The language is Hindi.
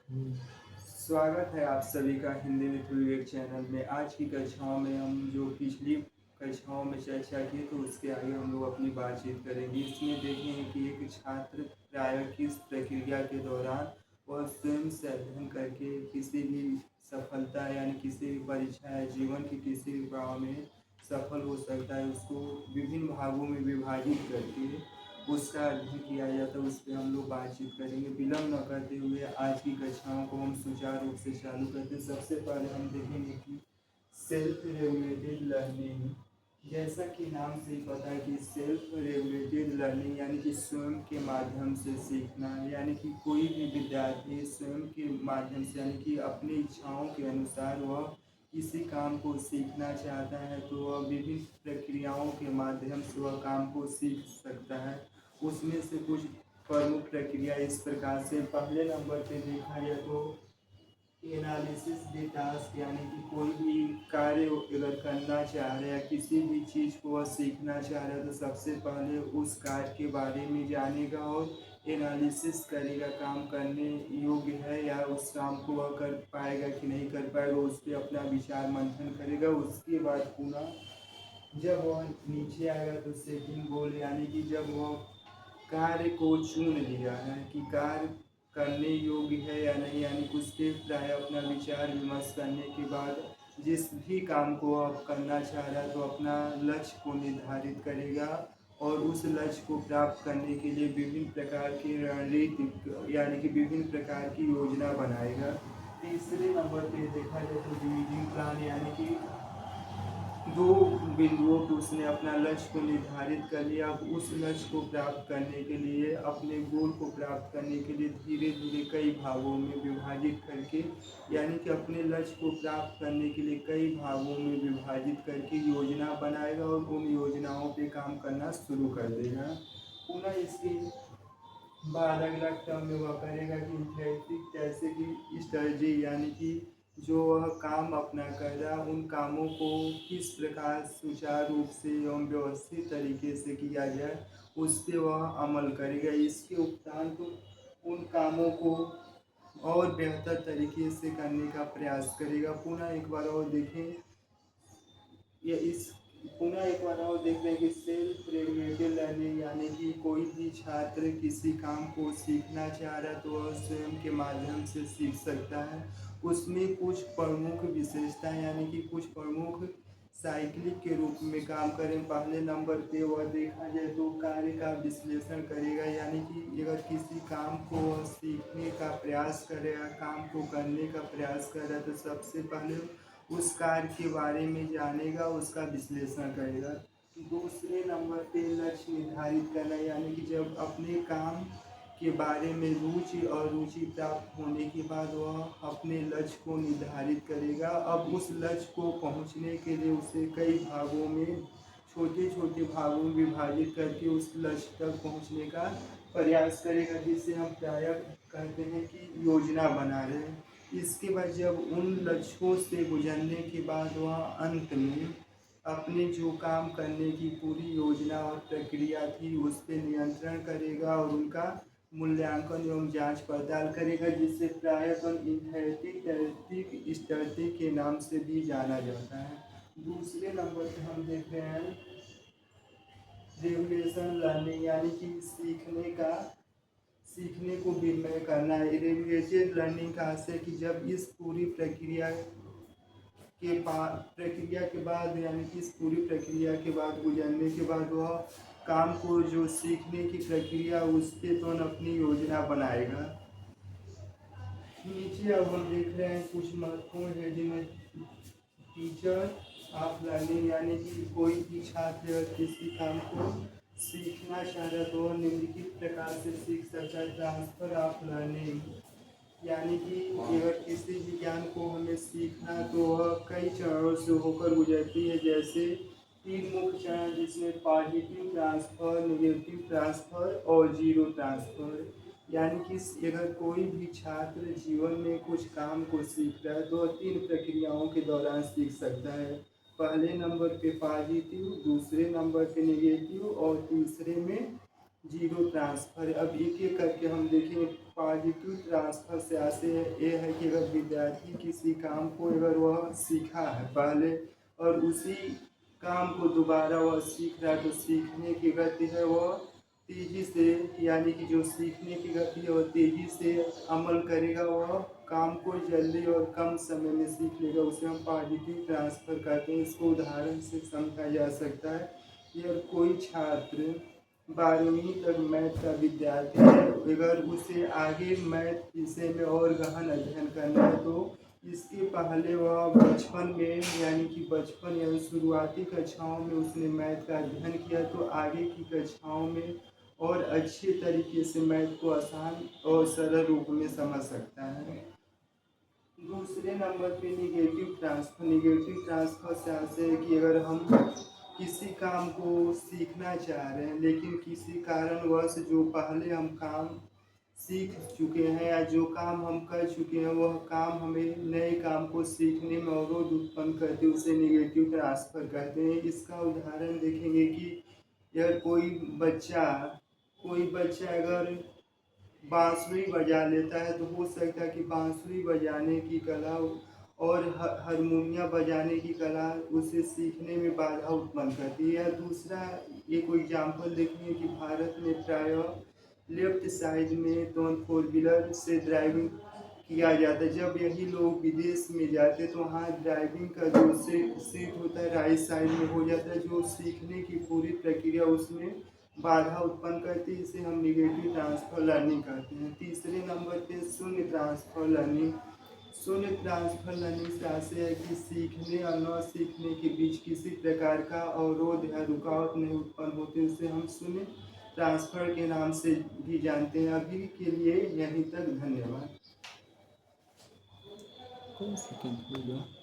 स्वागत है आप सभी का हिंदी विद विवेक चैनल में। आज की कक्षाओं में हम जो पिछली कक्षाओं में चर्चा की तो उसके आगे हम लोग अपनी बातचीत करेंगे। इसमें देखेंगे कि एक छात्र प्रायः किस प्रक्रिया के दौरान वह स्वयं से अध्ययन करके किसी भी सफलता यानी किसी भी परीक्षा या जीवन की किसी भी पड़ाव में सफल हो सकता है, उसको विभिन्न भागों में विभाजित करके उसका अध्ययन किया जाता है। उस पर हम लोग बातचीत करेंगे। विलम्ब न करते हुए आज की कक्षाओं को हम सुचारू रूप से चालू करते हैं। सबसे पहले हम देखेंगे कि सेल्फ रेगुलेटेड लर्निंग, जैसा कि नाम से ही पता है कि सेल्फ रेगुलेटेड लर्निंग यानी कि स्वयं के माध्यम से सीखना, यानी कि कोई भी विद्यार्थी स्वयं के माध्यम से यानी कि अपनी इच्छाओं के अनुसार वह किसी काम को सीखना चाहता है तो वह विभिन्न प्रक्रियाओं के माध्यम से वह काम को सीख सकता है। उसमें से कुछ प्रमुख प्रक्रिया इस प्रकार से पहले नंबर पे देखा जाए तो एनालिसिस द टास्क, यानी कि कोई भी कार्य अगर करना चाह रहे हैं, किसी भी चीज़ को वह सीखना चाह रहा है तो सबसे पहले उस कार्य के बारे में जानेगा और एनालिसिस करेगा, काम करने योग्य है या उस काम को वह कर पाएगा कि नहीं कर पाएगा, उस पर अपना विचार मंथन करेगा। उसके बाद पुनः जब वह नीचे आएगा तो सेकंड गोल, यानी कि जब वह कार्य को चुन लिया है कि कार्य करने योग्य है या नहीं, यानी कि उसके प्राय अपना विचार विमर्श करने के बाद जिस भी काम को आप करना चाह रहा है तो अपना लक्ष्य को निर्धारित करेगा और उस लक्ष्य को प्राप्त करने के लिए विभिन्न प्रकार की रणनीति यानी कि विभिन्न प्रकार की योजना बनाएगा। तीसरे नंबर पे देखा जाए तो डिवीजिंग प्लान, यानी कि दो बिंदुओं पे उसने अपना लक्ष्य को निर्धारित कर लिया। अब उस लक्ष्य को प्राप्त करने के लिए, अपने गोल को प्राप्त करने के लिए धीरे धीरे कई भागों में विभाजित करके, यानी कि अपने लक्ष्य को प्राप्त करने के लिए कई भागों में विभाजित करके योजना बनाएगा और उन योजनाओं पे काम करना शुरू कर देगा। पुनः इसके बाद अगला टर्म में वह करेगा कि इम्प्लेटिक जैसे कि स्ट्रेटजी, यानी कि जो वह काम अपना कर रहा है उन कामों को किस प्रकार सुचारू रूप से एवं व्यवस्थित तरीके से किया जाए उस पर वह अमल करेगा। इसके उपरांत उन कामों को और बेहतर तरीके से करने का प्रयास करेगा। पुनः एक बार और देखें या इस पुनः एक बार और देख रहे हैं कि सेल्फ रेगुलेटेड लर्निंग, यानी कि कोई भी छात्र किसी काम को सीखना चाह रहा है तो वह स्वयं के माध्यम से सीख सकता है। उसमें कुछ प्रमुख विशेषताएं यानी कि कुछ प्रमुख साइक्लिक के रूप में काम करें। पहले नंबर पे वह देखा जाए तो कार्य का विश्लेषण करेगा, यानी कि अगर किसी काम को वह सीखने का प्रयास करेगा, काम को करने का प्रयास कर रहा है तो सबसे पहले उस कार्य के बारे में जानेगा, उसका विश्लेषण करेगा। दूसरे नंबर पे लक्ष्य निर्धारित करना, यानी कि जब अपने काम के बारे में रुचि और रुचि प्राप्त होने के बाद वह अपने लक्ष्य को निर्धारित करेगा। अब उस लक्ष्य को पहुंचने के लिए उसे कई भागों में छोटे छोटे भागों में विभाजित करके उस लक्ष्य तक पहुंचने का प्रयास करेगा, जिसे हम प्रायः कहते हैं कि योजना बना रहे हैं। इसके बाद जब उन लक्ष्यों से गुजरने के बाद वह अंत में अपने जो काम करने की पूरी योजना और प्रक्रिया थी उस पर नियंत्रण करेगा और उनका मूल्यांकन एवं जांच पड़ताल करेगा, जिससे प्रायः इनहेरिटिक स्टडी के नाम से भी जाना जाता है। दूसरे नंबर पे हम देख रहे हैं रेगुलेशन लर्निंग, यानी कि सीखने को विनिमय करना है। रेगुलेटेड लर्निंग का अर्थ है कि जब इस पूरी प्रक्रिया के बाद यानी कि इस पूरी प्रक्रिया के बाद गुजरने के बाद वह काम को जो सीखने की प्रक्रिया उस पर तो अपनी योजना बनाएगा। नीचे अब हम देख रहे हैं कुछ महत्वपूर्ण है जिनमें टीचर ऑफ लर्निंग, यानी कि कोई भी छात्र अगर किसी काम को सीखना चाह रहा है तो वह निम्नलिखित प्रकार से सीख सकता है। ट्रांसफर ऑफ लर्निंग, यानी कि अगर किसी भी ज्ञान को हमें सीखना तो वह कई चरणों से होकर गुजरती है, जैसे तीन मुख्य चरण जिसमें पॉजिटिव ट्रांसफ़र, नेगेटिव ट्रांसफ़र और जीरो ट्रांसफ़र। यानी कि अगर कोई भी छात्र जीवन में कुछ काम को सीख रहा है तो वह तीन प्रक्रियाओं के दौरान सीख सकता है। पहले नंबर पे पॉजिटिव, दूसरे नंबर पे नेगेटिव और तीसरे में जीरो ट्रांसफ़र। अब एक एक करके हम देखें। पॉजिटिव ट्रांसफ़र से आशय ये है कि अगर विद्यार्थी किसी काम को अगर वह सीखा है पहले और उसी काम को दोबारा वह सीख रहा है तो सीखने की गति है वह तेज़ी से, यानी कि जो सीखने की गति है वह तेज़ी से अमल करेगा, वह काम को जल्दी और कम समय में सीख लेगा। उसे हम पॉजिटिव ट्रांसफ़र कहते हैं। इसको उदाहरण से समझा जा सकता है कि अगर कोई छात्र 12वीं तक मैथ का विद्यार्थी है, अगर उसे आगे मैथ विषय में और गहन अध्ययन करना है तो इसके पहले वह बचपन में, यानी कि बचपन या शुरुआती कक्षाओं में उसने मैथ का अध्ययन किया तो आगे की कक्षाओं में और अच्छे तरीके से मैथ को आसान और सरल रूप में समझ सकता है। दूसरे नंबर पे निगेटिव ट्रांसफ़र। निगेटिव ट्रांसफ़र से आशय है कि अगर हम किसी काम को सीखना चाह रहे हैं लेकिन किसी कारणवश जो पहले हम काम सीख चुके हैं या जो काम हम कर चुके हैं वह काम हमें नए काम को सीखने में अवरोध उत्पन्न करते, उसे निगेटिव ट्रांसफ़र कहते हैं। इसका उदाहरण देखेंगे कि अगर कोई बच्चा अगर बांसुरी बजा लेता है तो हो सकता है कि बांसुरी बजाने की कला और हारमोनिया बजाने की कला उसे सीखने में बाधा उत्पन्न करती है। दूसरा एक एग्जाम्पल देखेंगे कि भारत में प्रायः लेफ्ट साइड में तो 4 व्हीलर से ड्राइविंग किया जाता है। जब यही लोग विदेश में जाते तो वहाँ ड्राइविंग का जो सीट होता है राइट साइड में हो जाता है, जो सीखने की पूरी प्रक्रिया उसमें बाधा उत्पन्न करती है। इसे हम निगेटिव ट्रांसफ़र लर्निंग कहते हैं। तीसरे नंबर पे शून्य ट्रांसफ़र लर्निंग। शून्य ट्रांसफ़र लर्निंग से आशय है कि सीखने और न सीखने के बीच किसी प्रकार का अवरोध या रुकावट नहीं उत्पन्न होती, उसे हम शून्य ट्रांसफ़र के नाम से भी जानते हैं। अभी के लिए यहीं तक, धन्यवाद।